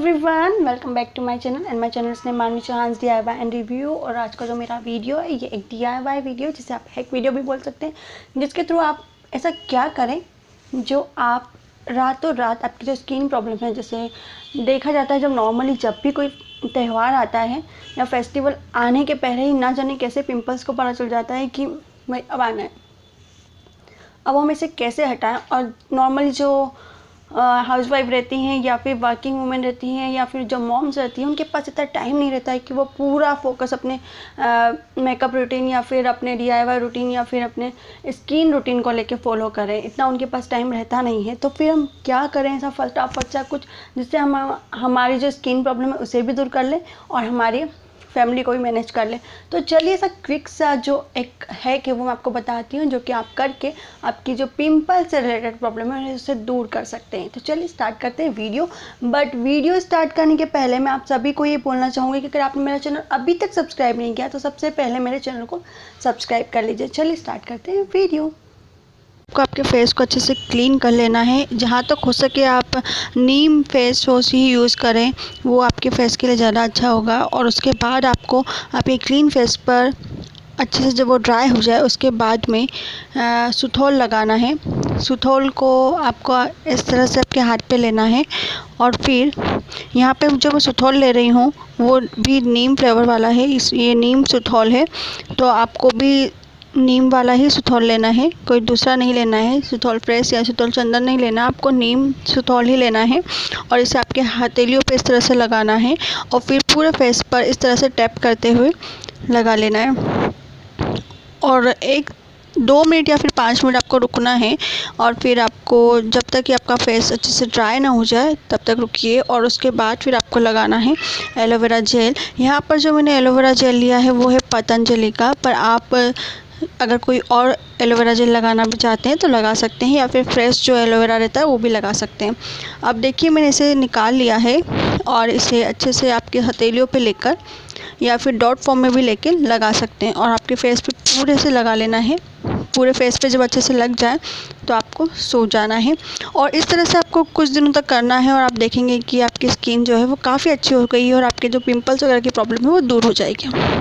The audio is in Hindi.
Everyone, welcome back to my channel and my channel ने Manvi Chauhan DIY and review. और आज का जो मेरा वीडियो है ये एक DIY वीडियो, जिसे आप हैक वीडियो भी बोल सकते हैं, जिसके थ्रू आप ऐसा क्या करें जो आप रातों रात आपकी जो स्किन प्रॉब्लम है, जैसे देखा जाता है जब नॉर्मली जब भी कोई त्यौहार आता है या फेस्टिवल आने के पहले ही ना जाने कैसे पिंपल्स को पता चल जाता है कि भाई अब आना है, अब हम इसे कैसे हटाएं। और नॉर्मली जो हाउसवाइफ रहती हैं या फिर वर्किंग वूमेन रहती हैं या फिर जो मॉम्स रहती हैं, उनके पास इतना टाइम नहीं रहता है कि वो पूरा फोकस अपने मेकअप रूटीन या फिर अपने DIY रूटीन या फिर अपने स्किन रूटीन को लेके फॉलो करें। इतना उनके पास टाइम रहता नहीं है। तो फिर हम क्या करें ऐसा फटाफट सा कुछ जिससे हम हमारी जो स्किन प्रॉब्लम है उसे भी दूर कर लें और हमारी फैमिली को भी मैनेज कर ले। तो चलिए ऐसा क्विक सा जो एक है कि वो मैं आपको बताती हूँ, जो कि आप करके आपकी जो पिंपल से रिलेटेड प्रॉब्लम है उसे दूर कर सकते हैं। तो चलिए स्टार्ट करते हैं वीडियो। बट वीडियो स्टार्ट करने के पहले मैं आप सभी को ये बोलना चाहूँगी कि अगर आपने मेरा चैनल अभी तक सब्सक्राइब नहीं किया तो सबसे पहले मेरे चैनल को सब्सक्राइब कर लीजिए। चलिए स्टार्ट करते हैं वीडियो। आपको आपके फेस को अच्छे से क्लीन कर लेना है। जहाँ तक हो सके आप नीम फेस वॉश ही यूज़ करें, वो आपके फेस के लिए ज़्यादा अच्छा होगा। और उसके बाद आपको आपके क्लीन फेस पर अच्छे से जब वो ड्राई हो जाए उसके बाद में सुथौल लगाना है। सुथौल को आपको इस तरह से आपके हाथ पे लेना है और फिर यहाँ पे जो मैं सुथौल ले रही हूँ वो भी नीम फ्लेवर वाला है। ये नीम सुथौल है, तो आपको भी नीम वाला ही सुथौल लेना है, कोई दूसरा नहीं लेना है। सुथौल फ्रेश या सुथौल चंदन नहीं लेना, आपको नीम सुथौल ही लेना है। और इसे आपके हथेलियों पे इस तरह से लगाना है और फिर पूरे फेस पर इस तरह से टैप करते हुए लगा लेना है। और 1-2 मिनट या फिर 5 मिनट आपको रुकना है। और फिर आपको जब तक कि आपका फेस अच्छे से ड्राई ना हो जाए तब तक रुकिए। और उसके बाद फिर आपको लगाना है एलोवेरा जेल। यहाँ पर जो मैंने एलोवेरा जेल लिया है वो है पतंजलि का, पर आप अगर कोई और एलोवेरा जेल लगाना भी चाहते हैं तो लगा सकते हैं, या फिर फ्रेश जो एलोवेरा रहता है वो भी लगा सकते हैं। अब देखिए मैंने इसे निकाल लिया है और इसे अच्छे से आपके हथेलियों पे लेकर या फिर डॉट फॉर्म में भी लेके लगा सकते हैं। और आपके फेस पे पूरे से लगा लेना है। पूरे फेस पे जब अच्छे से लग जाए तो आपको सो जाना है। और इस तरह से आपको कुछ दिनों तक करना है और आप देखेंगे कि आपकी स्किन जो है वो काफ़ी अच्छी हो गई है और आपके जो पिंपल्स वगैरह की प्रॉब्लम है वो दूर हो जाएगी।